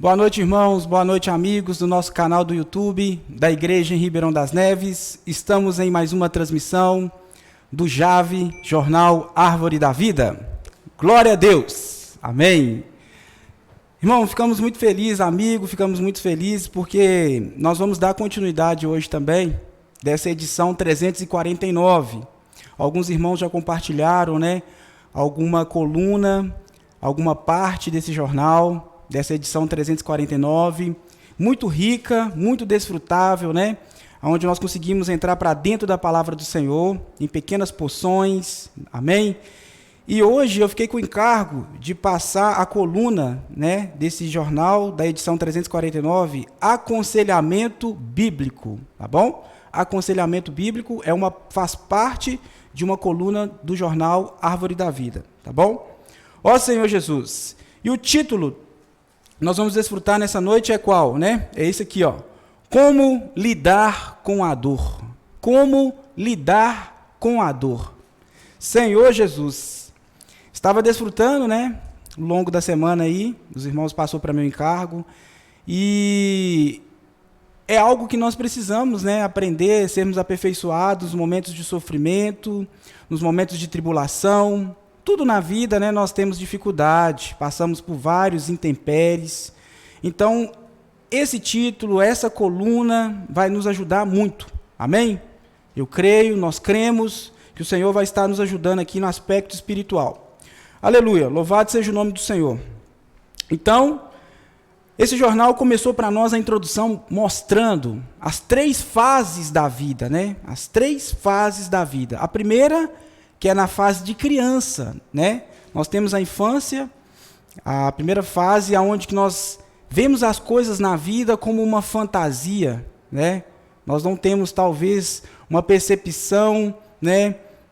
Boa noite, irmãos, boa noite, amigos do nosso canal do YouTube, da Igreja em Ribeirão das Neves. Estamos em mais uma transmissão do JAV, Jornal Árvore da Vida. Glória a Deus, amém. Irmão, ficamos muito felizes, amigo, ficamos muito felizes porque nós vamos dar continuidade hoje também dessa edição 349. Alguns irmãos já compartilharam, alguma coluna, alguma parte desse jornal, dessa edição 349, muito rica, muito desfrutável, onde nós conseguimos entrar para dentro da palavra do Senhor, em pequenas porções, amém? E hoje eu fiquei com o encargo de passar a coluna, desse jornal, da edição 349, Aconselhamento Bíblico, tá bom? Aconselhamento Bíblico faz parte de uma coluna do jornal Árvore da Vida, tá bom? Ó Senhor Jesus, e o título nós vamos desfrutar nessa noite é qual, É esse aqui, ó. Como lidar com a dor. Como lidar com a dor. Senhor Jesus, estava desfrutando, ao longo da semana aí, os irmãos passou para meu encargo, e é algo que nós precisamos, aprender, sermos aperfeiçoados nos momentos de sofrimento, nos momentos de tribulação. Tudo na vida, nós temos dificuldade, passamos por vários intempéries. Então, esse título, essa coluna vai nos ajudar muito. Amém? Eu creio, nós cremos que o Senhor vai estar nos ajudando aqui no aspecto espiritual. Aleluia, louvado seja o nome do Senhor. Então, esse jornal começou para nós a introdução mostrando as 3 fases da vida, As 3 fases da vida. A primeira, que é na fase de criança, Nós temos a infância, a primeira fase, onde que nós vemos as coisas na vida como uma fantasia, Nós não temos, talvez, uma percepção,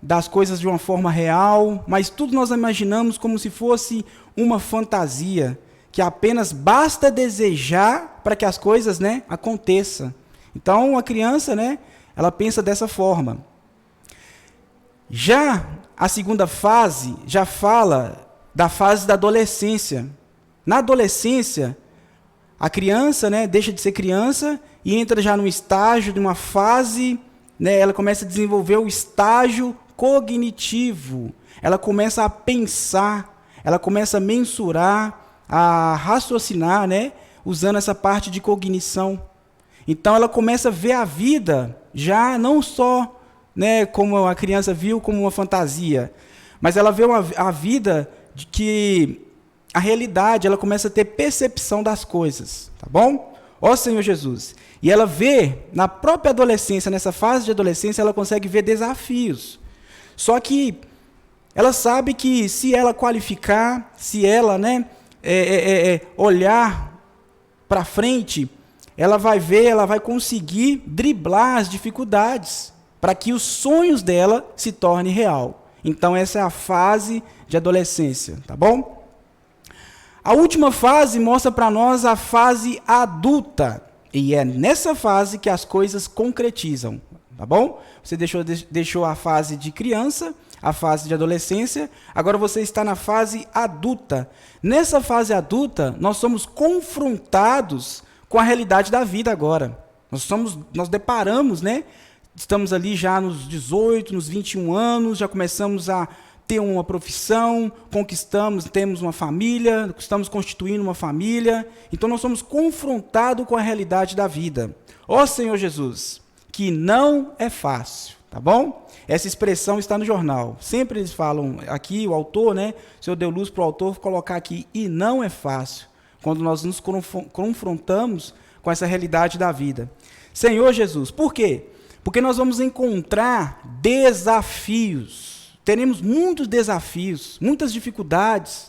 das coisas de uma forma real, mas tudo nós imaginamos como se fosse uma fantasia, que apenas basta desejar para que as coisas, aconteçam. Então, a criança, ela pensa dessa forma. Já a segunda fase já fala da fase da adolescência. Na adolescência, a criança, deixa de ser criança e entra já num estágio, de uma fase, ela começa a desenvolver o estágio cognitivo. Ela começa a pensar, ela começa a mensurar, a raciocinar, usando essa parte de cognição. Então, ela começa a ver a vida já não só como a criança viu como uma fantasia, mas ela vê a vida de que a realidade, ela começa a ter percepção das coisas, tá bom? Ó Senhor Jesus. E ela vê, na própria adolescência, nessa fase de adolescência, ela consegue ver desafios. Só que ela sabe que se ela qualificar, se ela olhar para frente, ela vai ver, ela vai conseguir driblar as dificuldades, para que os sonhos dela se tornem real. Então, essa é a fase de adolescência, tá bom? A última fase mostra para nós a fase adulta, e é nessa fase que as coisas concretizam, tá bom? Você deixou a fase de criança, a fase de adolescência, agora você está na fase adulta. Nessa fase adulta, nós somos confrontados com a realidade da vida agora. Nós deparamos, Estamos ali já nos 18, nos 21 anos, já começamos a ter uma profissão, temos uma família, estamos constituindo uma família. Então, nós somos confrontados com a realidade da vida. Ó Senhor Jesus, que não é fácil, tá bom? Essa expressão está no jornal. Sempre eles falam aqui, o autor, o Senhor deu luz para o autor colocar aqui, e não é fácil, quando nós nos confrontamos com essa realidade da vida. Senhor Jesus, por quê? Porque nós vamos encontrar desafios, teremos muitos desafios, muitas dificuldades,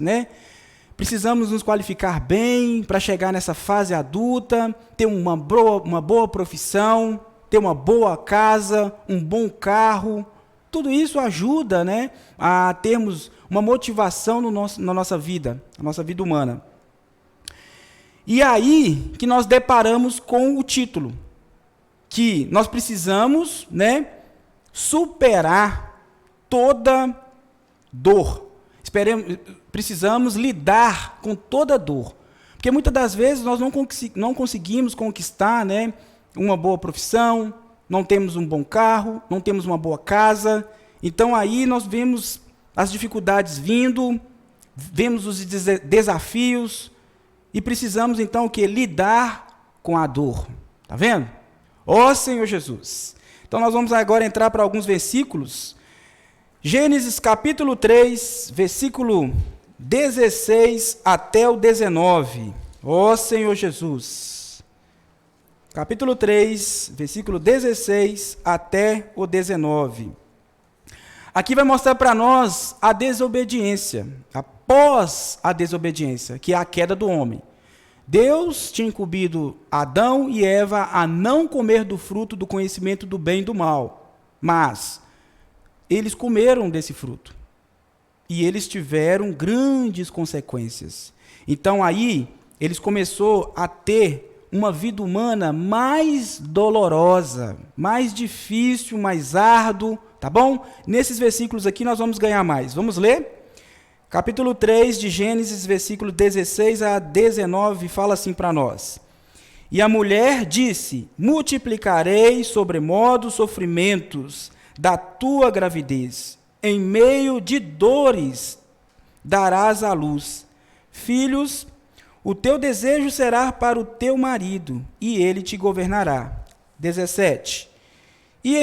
Precisamos nos qualificar bem para chegar nessa fase adulta, ter uma boa profissão, ter uma boa casa, um bom carro. Tudo isso ajuda, a termos uma motivação na nossa vida, na nossa vida humana. E aí que nós deparamos com o título, que nós precisamos, superar toda dor. Precisamos lidar com toda dor. Porque muitas das vezes nós não conseguimos conquistar, né, uma boa profissão, não temos um bom carro, não temos uma boa casa. Então aí nós vemos as dificuldades vindo, vemos os desafios e precisamos então o quê? Lidar com a dor. Tá vendo? Ó Senhor Jesus. Então nós vamos agora entrar para alguns versículos. Gênesis capítulo 3, versículo 16 até o 19. Ó Senhor Jesus. Capítulo 3, versículo 16 até o 19. Aqui vai mostrar para nós a desobediência, após a desobediência, que é a queda do homem. Deus tinha incumbido Adão e Eva a não comer do fruto do conhecimento do bem e do mal, mas eles comeram desse fruto e eles tiveram grandes consequências. Então aí eles começaram a ter uma vida humana mais dolorosa, mais difícil, mais árduo, tá bom? Nesses versículos aqui nós vamos ganhar mais. Vamos ler? Capítulo 3 de Gênesis, versículo 16 a 19, fala assim para nós. E a mulher disse, multiplicarei sobremodo os sofrimentos da tua gravidez, em meio de dores darás à luz filhos. O teu desejo será para o teu marido, e ele te governará. 17. E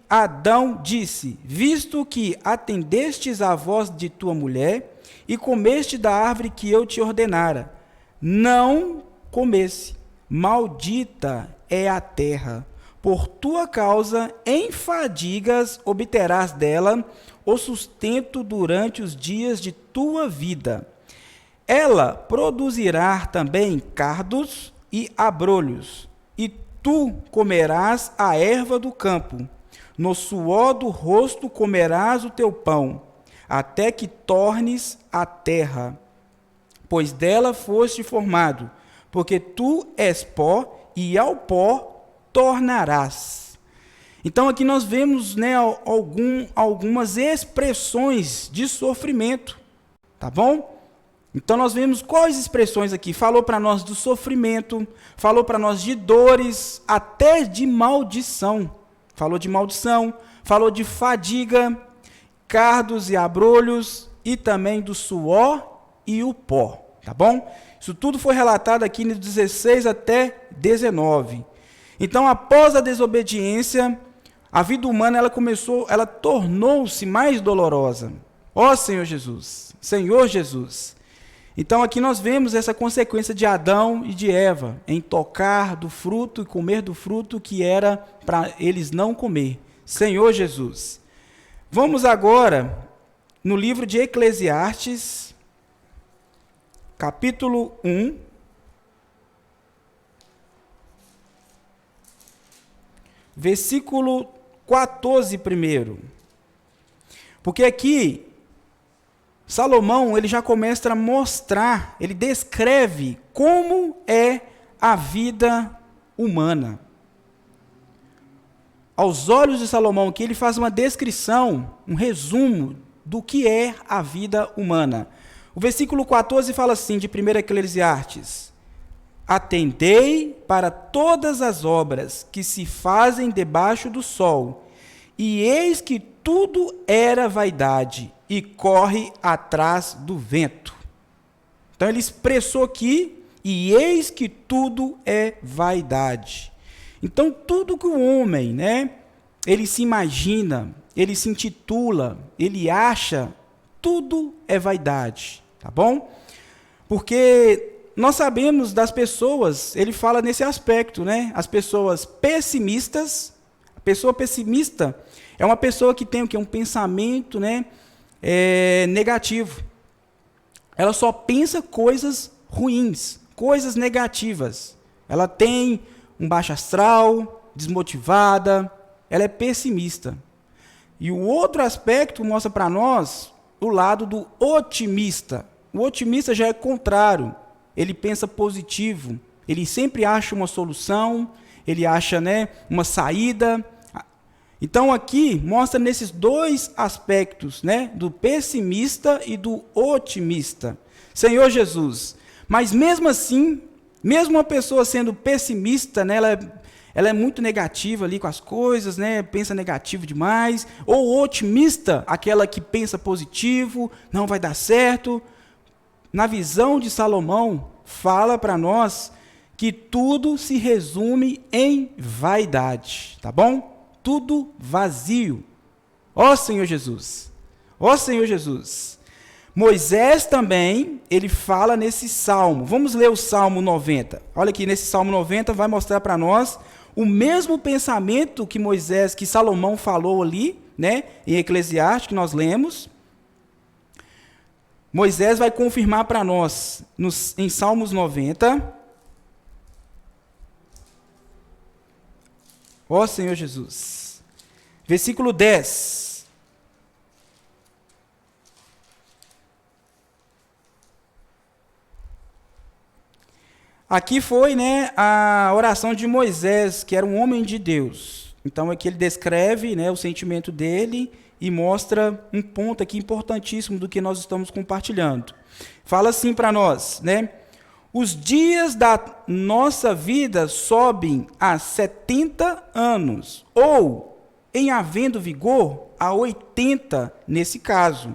Adão disse, visto que atendestes à voz de tua mulher, e comeste da árvore que eu te ordenara, não comesse, maldita é a terra, por tua causa em fadigas obterás dela o sustento durante os dias de tua vida. Ela produzirá também cardos e abrolhos, e tu comerás a erva do campo. No suor do rosto comerás o teu pão, até que tornes a terra, pois dela foste formado, porque tu és pó, e ao pó tornarás. Então aqui nós vemos, né, algumas expressões de sofrimento, tá bom? Então nós vemos quais expressões aqui. Falou para nós do sofrimento, falou para nós de dores, até de maldição. Falou de maldição, falou de fadiga, cardos e abrolhos, e também do suor e o pó, tá bom? Isso tudo foi relatado aqui no 16 até 19. Então, após a desobediência, a vida humana ela tornou-se mais dolorosa. Ó Senhor Jesus, Senhor Jesus. Então aqui nós vemos essa consequência de Adão e de Eva, em tocar do fruto e comer do fruto que era para eles não comer. Senhor Jesus. Vamos agora no livro de Eclesiastes, capítulo 1, versículo 14 primeiro. Porque aqui Salomão, ele já começa a mostrar, ele descreve como é a vida humana. Aos olhos de Salomão, aqui ele faz uma descrição, um resumo do que é a vida humana. O versículo 14 fala assim, de 1 Eclesiastes: atendei para todas as obras que se fazem debaixo do sol, e eis que tudo era vaidade, e corre atrás do vento. Então ele expressou aqui, e eis que tudo é vaidade. Então tudo que o homem, né, ele se imagina, ele se intitula, ele acha, tudo é vaidade, tá bom? Porque nós sabemos das pessoas, ele fala nesse aspecto, né, as pessoas pessimistas. A pessoa pessimista é uma pessoa que tem o quê? Um pensamento, né, negativo. Ela só pensa coisas ruins, coisas negativas. Ela tem um baixo astral, desmotivada, ela é pessimista. E o outro aspecto mostra para nós o lado do otimista. O otimista já é contrário. Ele pensa positivo, ele sempre acha uma solução, ele acha, né, uma saída. Então aqui mostra nesses dois aspectos, né, do pessimista e do otimista. Senhor Jesus, mas mesmo assim, mesmo uma pessoa sendo pessimista, né, ela é muito negativa ali com as coisas, né, pensa negativo demais, ou otimista, aquela que pensa positivo, não vai dar certo. Na visão de Salomão, fala para nós que tudo se resume em vaidade, tá bom? Tudo vazio. Ó Senhor Jesus. Ó Senhor Jesus. Moisés também, ele fala nesse salmo. Vamos ler o Salmo 90. Olha aqui, nesse Salmo 90 vai mostrar para nós o mesmo pensamento que Salomão falou ali, né, em Eclesiastes, que nós lemos. Moisés vai confirmar para nós em Salmos 90. Ó Senhor Jesus. Versículo 10. Aqui foi, né, a oração de Moisés, que era um homem de Deus. Então aqui ele descreve, né, o sentimento dele e mostra um ponto aqui importantíssimo do que nós estamos compartilhando. Fala assim para nós, né? Os dias da nossa vida sobem a 70 anos, ou, em havendo vigor, a 80 nesse caso.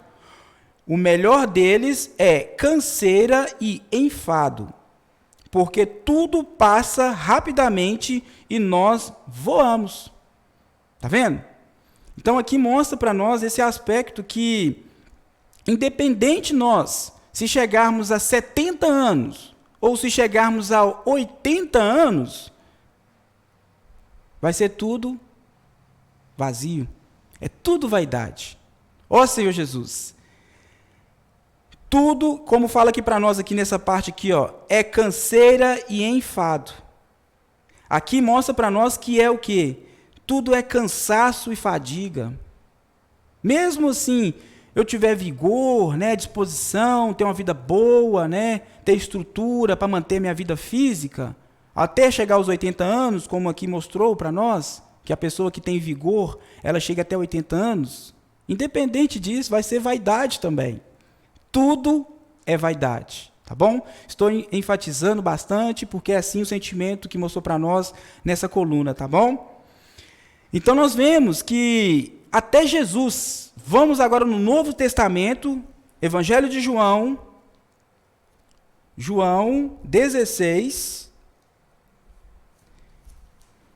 O melhor deles é canseira e enfado, porque tudo passa rapidamente e nós voamos. Está vendo? Então aqui mostra para nós esse aspecto que, independente nós, se chegarmos a 70 anos, ou se chegarmos a 80 anos, vai ser tudo vazio. É tudo vaidade. Ó Senhor Jesus. Tudo, como fala aqui para nós, aqui nessa parte aqui, ó, é canseira e enfado. Aqui mostra para nós que é o quê? Tudo é cansaço e fadiga. Mesmo assim, eu tiver vigor, né, disposição, ter uma vida boa, né, ter estrutura para manter minha vida física, até chegar aos 80 anos, como aqui mostrou para nós, que a pessoa que tem vigor, ela chega até 80 anos, independente disso, vai ser vaidade também. Tudo é vaidade, tá bom? Estou enfatizando bastante, porque é assim o sentimento que mostrou para nós nessa coluna, tá bom? Então nós vemos que até Jesus, vamos agora no Novo Testamento, Evangelho de João, João 16,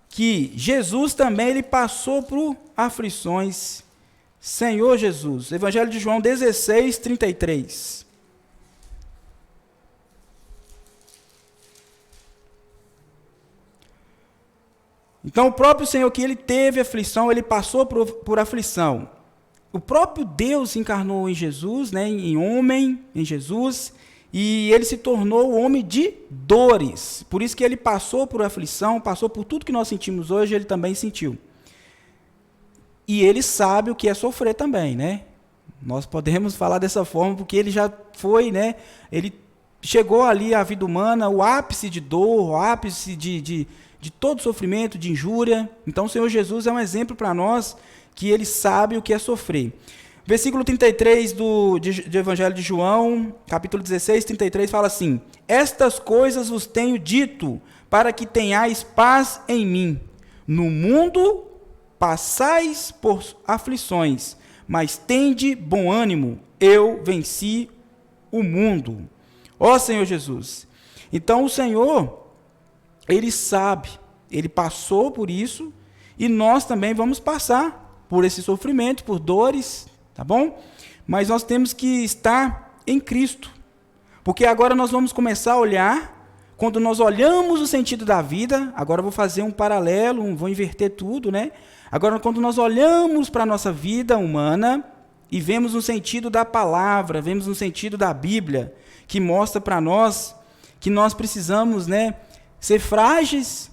que Jesus também ele passou por aflições. Senhor Jesus, Evangelho de João 16, 33. Então, o próprio Senhor que ele teve aflição, ele passou por aflição. O próprio Deus se encarnou em Jesus, né, em homem, em Jesus, e ele se tornou homem de dores. Por isso que ele passou por aflição, passou por tudo que nós sentimos hoje, ele também sentiu. E ele sabe o que é sofrer também, né? Nós podemos falar dessa forma, porque ele já foi, né? Ele chegou ali à vida humana, o ápice de dor, o ápice de todo sofrimento, de injúria. Então o Senhor Jesus é um exemplo para nós que ele sabe o que é sofrer. Versículo 33 do Evangelho de João, capítulo 16, 33, fala assim: estas coisas vos tenho dito, para que tenhais paz em mim. No mundo passais por aflições, mas tende bom ânimo, eu venci o mundo. Ó Senhor Jesus. Então o Senhor, ele sabe, ele passou por isso, e nós também vamos passar por esse sofrimento, por dores, tá bom? Mas nós temos que estar em Cristo, porque agora nós vamos começar a olhar, quando nós olhamos o sentido da vida, agora eu vou fazer um paralelo, vou inverter tudo, né? Agora, quando nós olhamos para a nossa vida humana e vemos no sentido da palavra, vemos no sentido da Bíblia, que mostra para nós que nós precisamos, né, ser frágeis,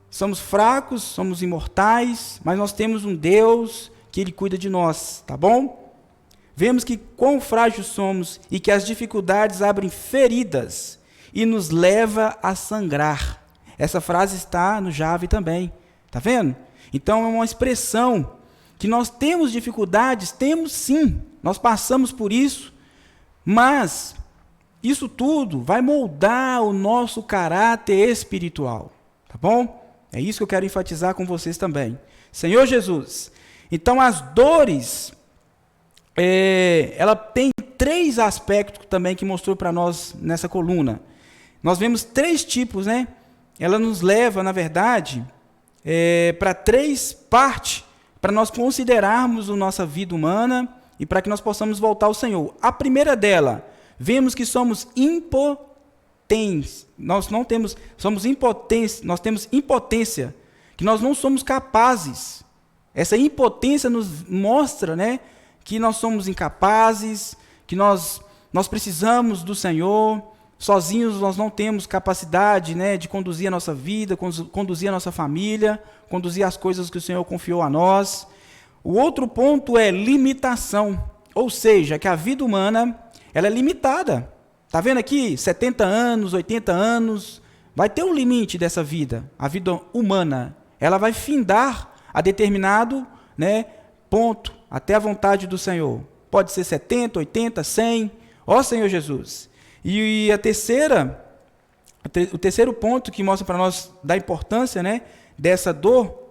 somos fracos, somos imortais, mas nós temos um Deus que Ele cuida de nós, tá bom? Vemos que quão frágeis somos e que as dificuldades abrem feridas e nos leva a sangrar. Essa frase está no Jave também, tá vendo? Então é uma expressão que nós temos dificuldades, temos sim, nós passamos por isso, mas isso tudo vai moldar o nosso caráter espiritual, tá bom? É isso que eu quero enfatizar com vocês também. Senhor Jesus, então as dores, ela tem 3 aspectos também que mostrou para nós nessa coluna. Nós vemos 3 tipos, né? Ela nos leva, na verdade, para 3 partes, para nós considerarmos a nossa vida humana e para que nós possamos voltar ao Senhor. A primeira dela, vemos que somos impotentes. Nós temos impotência, que nós não somos capazes. Essa impotência nos mostra, né, que nós somos incapazes, que nós precisamos do Senhor. Sozinhos nós não temos capacidade, né, de conduzir a nossa vida, conduzir a nossa família, conduzir as coisas que o Senhor confiou a nós. O outro ponto é limitação, ou seja, que a vida humana ela é limitada. Está vendo aqui? 70 anos, 80 anos, vai ter um limite dessa vida. A vida humana, ela vai findar a determinado, né, ponto, até a vontade do Senhor. Pode ser 70, 80, 100, ó Senhor Jesus. E o terceiro ponto que mostra para nós da importância, né, dessa dor,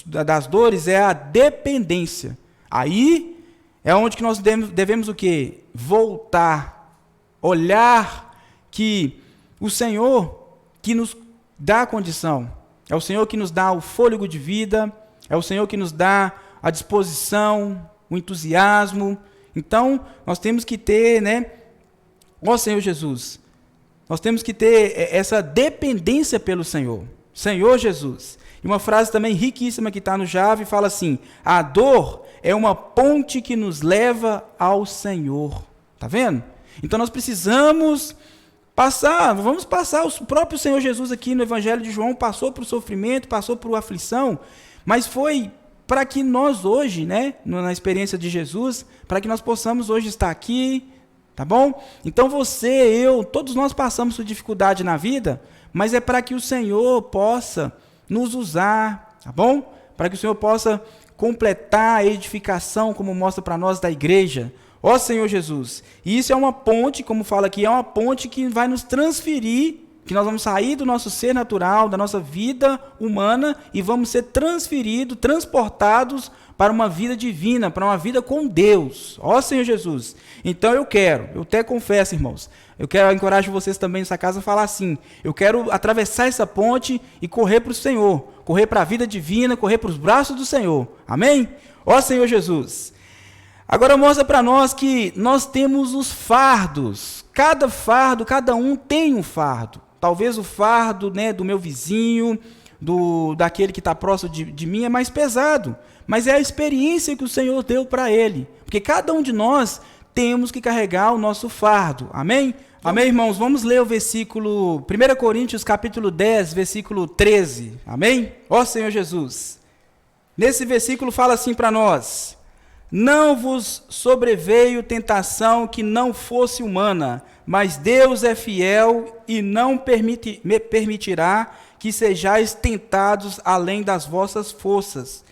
das dores, é a dependência. Aí é onde que nós devemos o quê? Voltar, olhar que o Senhor que nos dá a condição, é o Senhor que nos dá o fôlego de vida, é o Senhor que nos dá a disposição, o entusiasmo. Então, nós temos que ter, né, ó Senhor Jesus, nós temos que ter essa dependência pelo Senhor. Senhor Jesus. E uma frase também riquíssima que está no Jave, fala assim: a dor é uma ponte que nos leva ao Senhor. Está vendo? Então nós precisamos vamos passar, o próprio Senhor Jesus aqui no Evangelho de João passou por sofrimento, passou por aflição, mas foi para que nós hoje, né, na experiência de Jesus, para que nós possamos hoje estar aqui, tá bom? Então você, eu, todos nós passamos por dificuldade na vida, mas é para que o Senhor possa nos usar, tá bom? Para que o Senhor possa completar a edificação, como mostra para nós da igreja. Ó Senhor Jesus, e isso é uma ponte, como fala aqui, é uma ponte que vai nos transferir, que nós vamos sair do nosso ser natural, da nossa vida humana, e vamos ser transferidos, transportados para uma vida divina, para uma vida com Deus. Ó Senhor Jesus. Então eu até confesso, irmãos, eu encorajo vocês também nessa casa a falar assim: eu quero atravessar essa ponte e correr para o Senhor, correr para a vida divina, correr para os braços do Senhor. Amém? Ó Senhor Jesus. Agora mostra para nós que nós temos os fardos. Cada um tem um fardo. Talvez o fardo, né, do meu vizinho, daquele que está próximo de mim é mais pesado. Mas é a experiência que o Senhor deu para ele. Porque cada um de nós temos que carregar o nosso fardo. Amém? Amém, irmãos? Vamos ler o versículo 1 Coríntios capítulo 10, versículo 13. Amém? Ó Senhor Jesus. Nesse versículo fala assim para nós: não vos sobreveio tentação que não fosse humana, mas Deus é fiel e não permitirá que sejais tentados além das vossas forças.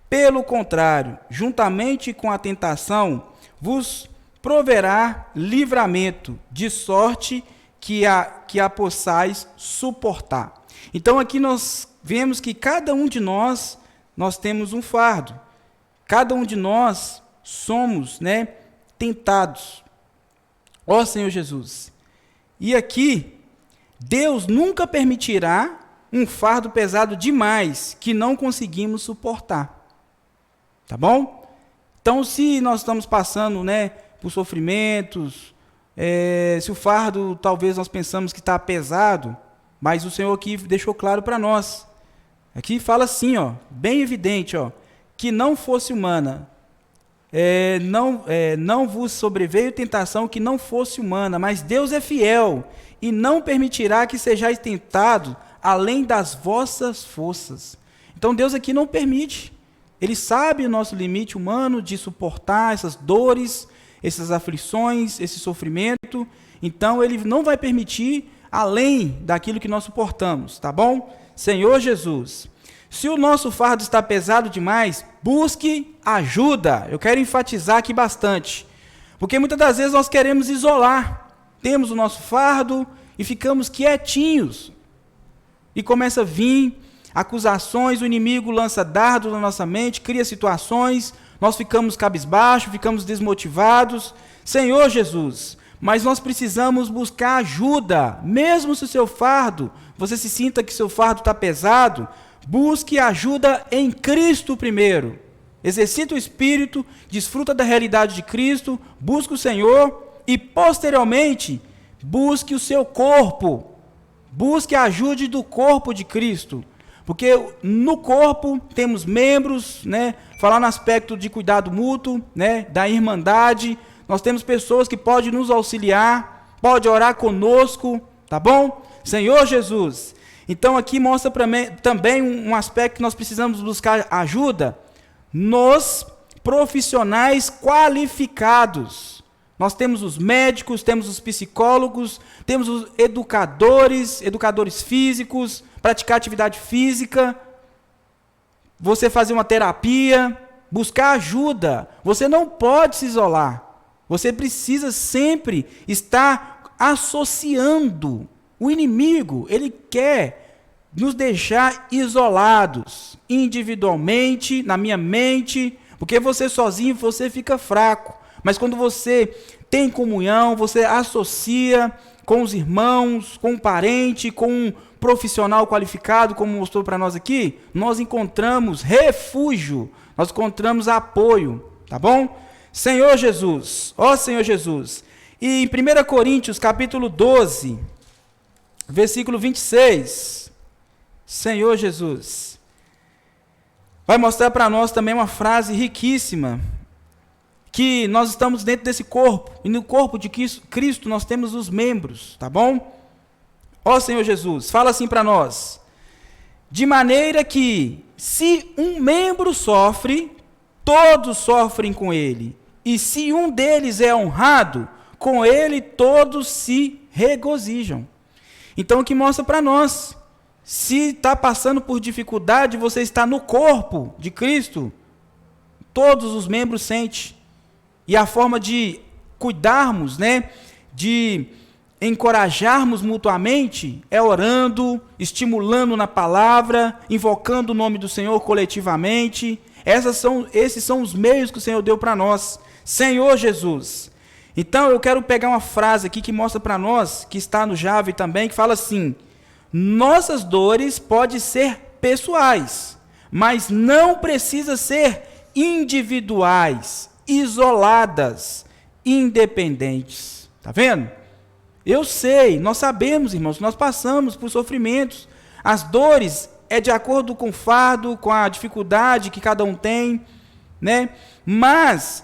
Pelo contrário, juntamente com a tentação, vos proverá livramento, de sorte que a possais suportar. Então aqui nós vemos que cada um de nós temos um fardo. Cada um de nós somos, né, tentados. Ó Senhor Jesus. E aqui, Deus nunca permitirá um fardo pesado demais que não conseguimos suportar. Tá bom? Então, se nós estamos passando, né, por sofrimentos, se o fardo talvez nós pensamos que está pesado, mas o Senhor aqui deixou claro para nós. Aqui fala assim, ó, bem evidente, ó, que não fosse humana, não vos sobreveio tentação que não fosse humana, mas Deus é fiel e não permitirá que sejais tentados além das vossas forças. Então Deus aqui não permite. Ele sabe o nosso limite humano de suportar essas dores, essas aflições, esse sofrimento. Então Ele não vai permitir além daquilo que nós suportamos, tá bom? Senhor Jesus. Se o nosso fardo está pesado demais, busque ajuda. Eu quero enfatizar aqui bastante, porque muitas das vezes nós queremos isolar. Temos o nosso fardo e ficamos quietinhos. E começa a vir acusações, o inimigo lança dardos na nossa mente, cria situações, nós ficamos cabisbaixos, ficamos desmotivados. Senhor Jesus, mas nós precisamos buscar ajuda, mesmo se o seu fardo, você se sinta que seu fardo está pesado, busque ajuda em Cristo primeiro. Exercita o Espírito, desfruta da realidade de Cristo, busque o Senhor e, posteriormente, busque o seu corpo. Busque a ajuda do corpo de Cristo. Porque no corpo temos membros, né? Falar no aspecto de cuidado mútuo, né? Da irmandade. Nós temos pessoas que podem nos auxiliar, podem orar conosco, tá bom? Senhor Jesus. Então aqui mostra também um aspecto que nós precisamos buscar ajuda nos profissionais qualificados. Nós temos os médicos, temos os psicólogos, temos os educadores físicos, praticar atividade física, você fazer uma terapia, buscar ajuda. Você não pode se isolar. Você precisa sempre estar associando. O inimigo, ele quer nos deixar isolados, individualmente, na minha mente, porque você sozinho, você fica fraco. Mas quando você tem comunhão, você associa com os irmãos, com um parente, com um profissional qualificado, como mostrou para nós aqui, nós encontramos refúgio, nós encontramos apoio, tá bom? Senhor Jesus, ó Senhor Jesus. E em 1 Coríntios, capítulo 12, versículo 26, Senhor Jesus, vai mostrar para nós também uma frase riquíssima, que nós estamos dentro desse corpo, e no corpo de Cristo nós temos os membros, tá bom? Ó Senhor Jesus, fala assim para nós, de maneira que, se um membro sofre, todos sofrem com ele, e se um deles é honrado, com ele todos se regozijam. Então o que mostra para nós, se está passando por dificuldade, você está no corpo de Cristo, todos os membros sentem. E a forma de cuidarmos, né, de encorajarmos mutuamente, é orando, estimulando na palavra, invocando o nome do Senhor coletivamente. Esses são os meios que o Senhor deu para nós. Senhor Jesus. Então eu quero pegar uma frase aqui que mostra para nós, que está no Jave também, que fala assim: nossas dores podem ser pessoais, mas não precisa ser individuais, isoladas, independentes. Está vendo? Eu sei, nós sabemos, irmãos, nós passamos por sofrimentos. As dores é de acordo com o fardo, com a dificuldade que cada um tem, né? Mas,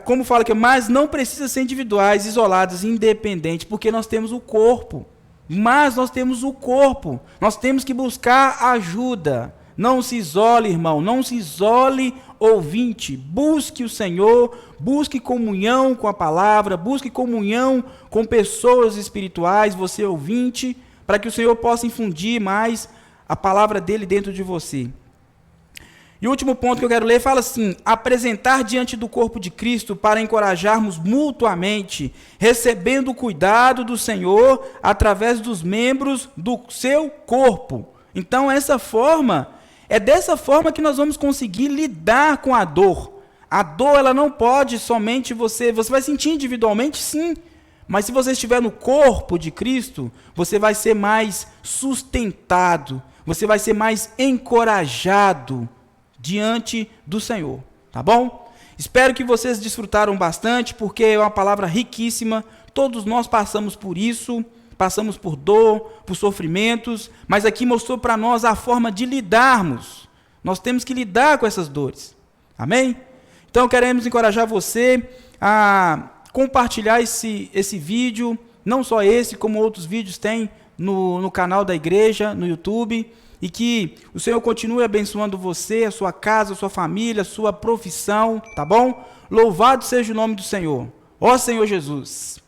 como fala aqui, mas não precisa ser individuais, isoladas, independentes, porque nós temos o corpo. Mas nós temos o corpo, nós temos que buscar ajuda. Não se isole, irmão, não se isole, ouvinte. Busque o Senhor, busque comunhão com a palavra, busque comunhão com pessoas espirituais, você ouvinte, para que o Senhor possa infundir mais a palavra dele dentro de você. E o último ponto que eu quero ler fala assim: apresentar diante do corpo de Cristo para encorajarmos mutuamente, recebendo o cuidado do Senhor através dos membros do seu corpo. Então, é dessa forma que nós vamos conseguir lidar com a dor. A dor, ela não pode somente você vai sentir individualmente, sim, mas se você estiver no corpo de Cristo, você vai ser mais sustentado, você vai ser mais encorajado diante do Senhor, tá bom? Espero que vocês desfrutaram bastante, porque é uma palavra riquíssima, todos nós passamos por isso, passamos por dor, por sofrimentos, mas aqui mostrou para nós a forma de lidarmos. Nós temos que lidar com essas dores. Amém? Então queremos encorajar você a compartilhar esse vídeo, não só esse, como outros vídeos tem no canal da igreja, no YouTube, e que o Senhor continue abençoando você, a sua casa, a sua família, a sua profissão, tá bom? Louvado seja o nome do Senhor. Ó Senhor Jesus.